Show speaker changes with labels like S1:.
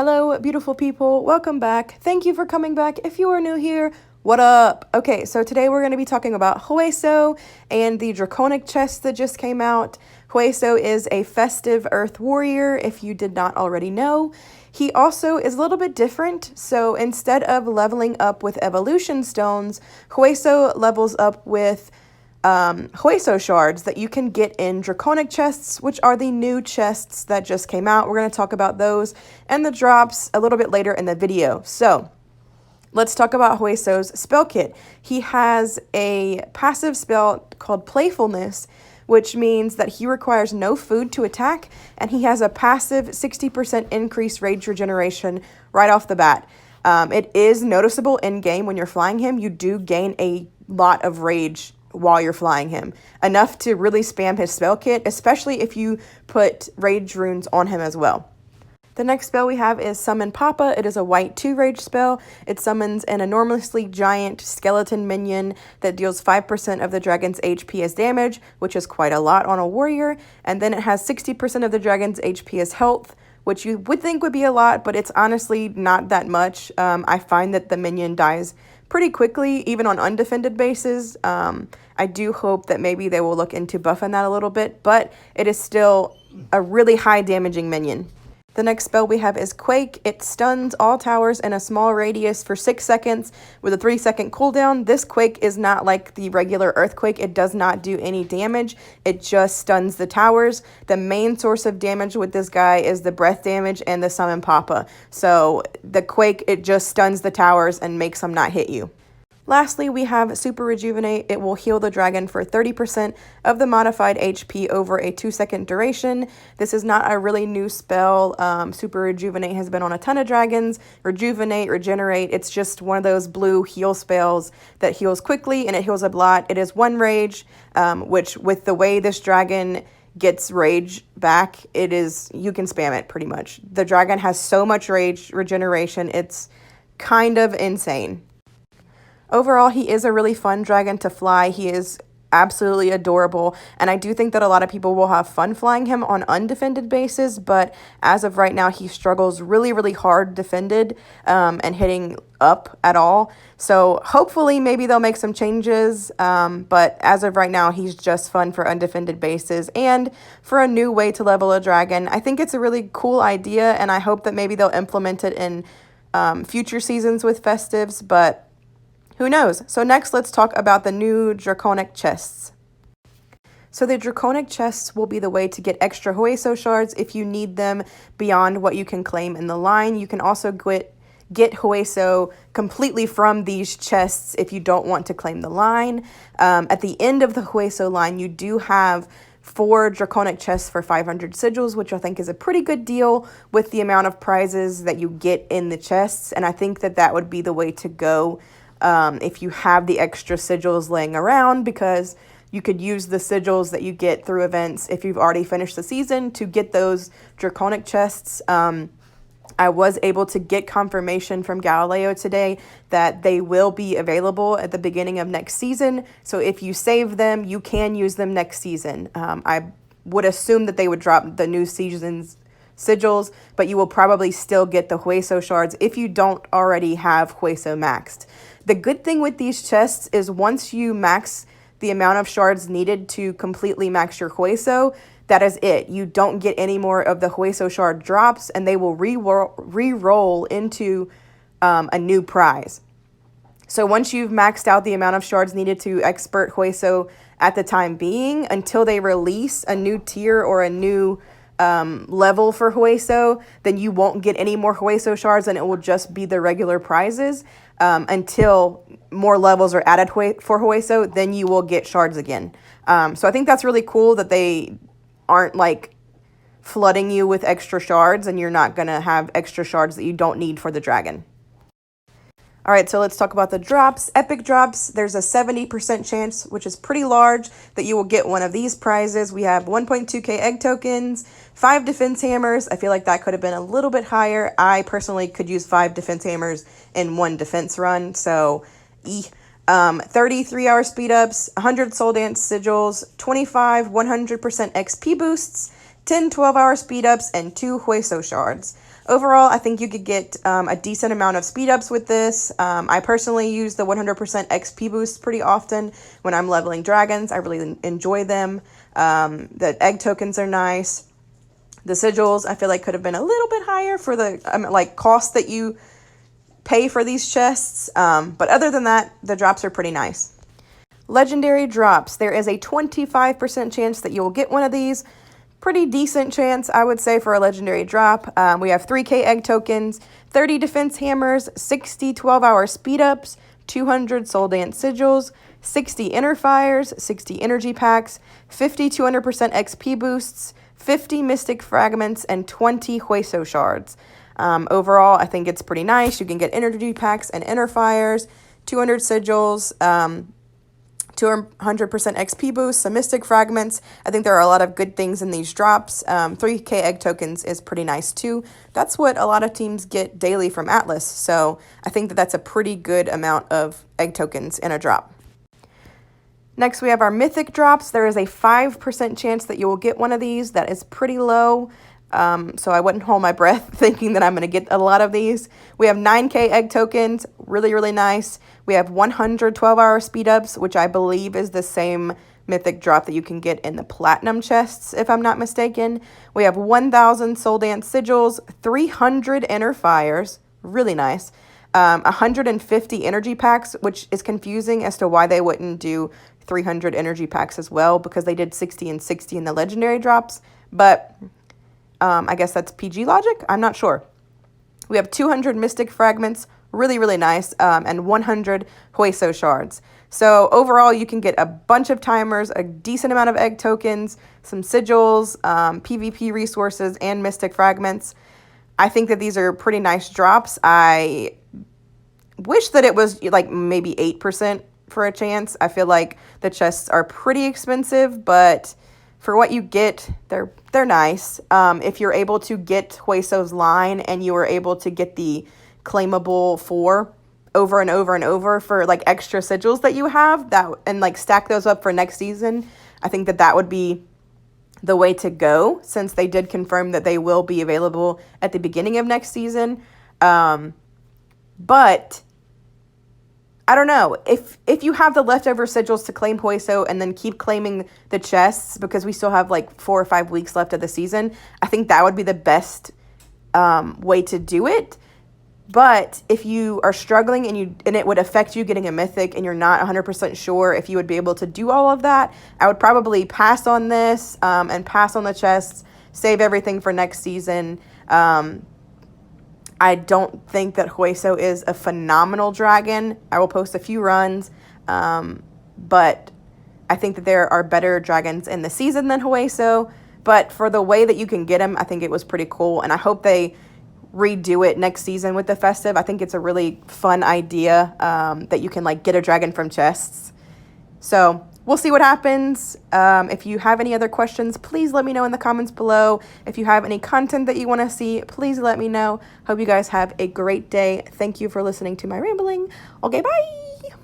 S1: Hello, beautiful people. Welcome back. Thank you for coming back. If you are new here, what up? Okay, so today we're going to be talking about Hueso and the Draconic chest that just came out. Hueso is a festive earth warrior, if you did not already know. He also is a little bit different, so instead of leveling up with evolution stones, Hueso levels up with Hueso shards that you can get in Draconic chests, which are the new chests that just came out. We're going to talk about those and the drops a little bit later in the video. So let's talk about Hueso's spell kit. He has a passive spell called Playfulness, which means that he requires no food to attack, and he has a passive 60% increased rage regeneration right off the bat. It is noticeable in game when you're flying him. You do gain a lot of rage while you're flying him, enough to really spam his spell kit, especially if you put rage runes on him as well. The next spell we have is Summon Papa. It is a white 2 rage spell. It summons an enormously giant skeleton minion that deals 5% of the dragon's HP as damage, which is quite a lot on a warrior, and then it has 60% of the dragon's HP as health, which you would think would be a lot, but it's honestly not that much. I find that the minion dies pretty quickly, even on undefended bases. I do hope that maybe they will look into buffing that a little bit, but it is still a really high damaging minion. The next spell we have is Quake. It stuns all towers in a small radius for 6 seconds with a 3-second cooldown. This Quake is not like the regular Earthquake. It does not do any damage. It just stuns the towers. The main source of damage with this guy is the breath damage and the Summon Papa. So the Quake, it just stuns the towers and makes them not hit you. Lastly, we have Super Rejuvenate. It will heal the dragon for 30% of the modified HP over a 2-second duration. This is not a really new spell. Super Rejuvenate has been on a ton of dragons. Rejuvenate, Regenerate, it's just one of those blue heal spells that heals quickly and it heals a lot. It is 1 rage, which with the way this dragon gets rage back, you can spam it pretty much. The dragon has so much rage regeneration, it's kind of insane. Overall, he is a really fun dragon to fly. He is absolutely adorable, and I do think that a lot of people will have fun flying him on undefended bases, but as of right now, he struggles really, really hard defended and hitting up at all. So hopefully maybe they'll make some changes, but as of right now, he's just fun for undefended bases and for a new way to level a dragon. I think it's a really cool idea, and I hope that maybe they'll implement it in future seasons with festives, but who knows? So next, let's talk about the new Draconic chests. So the Draconic chests will be the way to get extra Hueso shards if you need them beyond what you can claim in the line. You can also get Hueso completely from these chests if you don't want to claim the line. At the end of the Hueso line, you do have 4 Draconic chests for 500 sigils, which I think is a pretty good deal with the amount of prizes that you get in the chests. And I think that that would be the way to go if you have the extra sigils laying around, because you could use the sigils that you get through events if you've already finished the season to get those Draconic chests. I was able to get confirmation from Galileo today that they will be available at the beginning of next season. So if you save them, you can use them next season. I would assume that they would drop the new season's sigils, but you will probably still get the Hueso shards if you don't already have Hueso maxed. The good thing with these chests is once you max the amount of shards needed to completely max your Hueso, that is it. You don't get any more of the Hueso shard drops, and they will re-roll into a new prize. So once you've maxed out the amount of shards needed to expert Hueso at the time being, until they release a new tier or a new level for Hueso, then you won't get any more Hueso shards, and it will just be the regular prizes until more levels are added for Hueso, then you will get shards again. So I think that's really cool that they aren't like flooding you with extra shards and you're not going to have extra shards that you don't need for the dragon. All right, so let's talk about the drops. Epic drops, there's a 70% chance, which is pretty large, that you will get one of these prizes. We have 1.2k egg tokens, 5 defense hammers. I feel like that could have been a little bit higher. I personally could use 5 defense hammers in 1 defense run, so 30 3-hour speed ups, 100 soul dance sigils, 25 100% XP boosts, 10 12-hour speed ups, and 2 Hueso shards. overall, I think you could get a decent amount of speed ups with this. I personally use the 100% XP boost pretty often when I'm leveling dragons. I really enjoy them. The egg tokens are nice. The sigils, I feel like could have been a little bit higher for the cost that you pay for these chests. But other than that, the drops are pretty nice. Legendary drops. There is a 25% chance that you will get one of these. Pretty decent chance, I would say, for a legendary drop. We have 3k egg tokens, 30 defense hammers, 60 12-hour speed ups, 200 soul dance sigils, 60 inner fires, 60 energy packs, 50 200% XP boosts, 50 mystic fragments, and 20 Hueso shards. Overall, I think it's pretty nice. You can get energy packs and inner fires, 200 sigils, 200% XP boost, some mystic fragments. I think there are a lot of good things in these drops. 3k egg tokens is pretty nice too. That's what a lot of teams get daily from Atlas. So I think that that's a pretty good amount of egg tokens in a drop. Next, we have our mythic drops. There is a 5% chance that you will get one of these. That is pretty low. So I wouldn't hold my breath thinking that I'm going to get a lot of these. We have 9k egg tokens. Really, really nice. We have 100 12-hour speed ups, which I believe is the same mythic drop that you can get in the platinum chests, if I'm not mistaken. We have 1,000 soul dance sigils, 300 inner fires. Really nice. 150 energy packs, which is confusing as to why they wouldn't do 300 energy packs as well, because they did 60 and 60 in the legendary drops. But I guess that's PG logic. I'm not sure. We have 200 mystic fragments. Really, really nice. And 100 Hueso shards. So overall, you can get a bunch of timers, a decent amount of egg tokens, some sigils, PvP resources, and mystic fragments. I think that these are pretty nice drops. I wish that it was like maybe 8% for a chance. I feel like the chests are pretty expensive, but for what you get, they're nice. If you're able to get Hueso's line and you are able to get the claimable 4 over and over and over for like extra sigils that you have, that and like stack those up for next season, I think that would be the way to go, since they did confirm that they will be available at the beginning of next season. But I don't know, if you have the leftover sigils to claim Hueso and then keep claiming the chests, because we still have like 4 or 5 weeks left of the season, I think that would be the best way to do it. But if you are struggling and it would affect you getting a mythic and you're not 100% sure if you would be able to do all of that, I would probably pass on this and pass on the chests, save everything for next season. I don't think that Hueso is a phenomenal dragon. I will post a few runs, but I think that there are better dragons in the season than Hueso. But for the way that you can get him, I think it was pretty cool, and I hope they redo it next season with the festive. I think it's a really fun idea that you can like get a dragon from chests. So we'll see what happens. If you have any other questions, please let me know in the comments below. If you have any content that you want to see, please let me know. Hope you guys have a great day. Thank you for listening to my rambling. Okay, bye.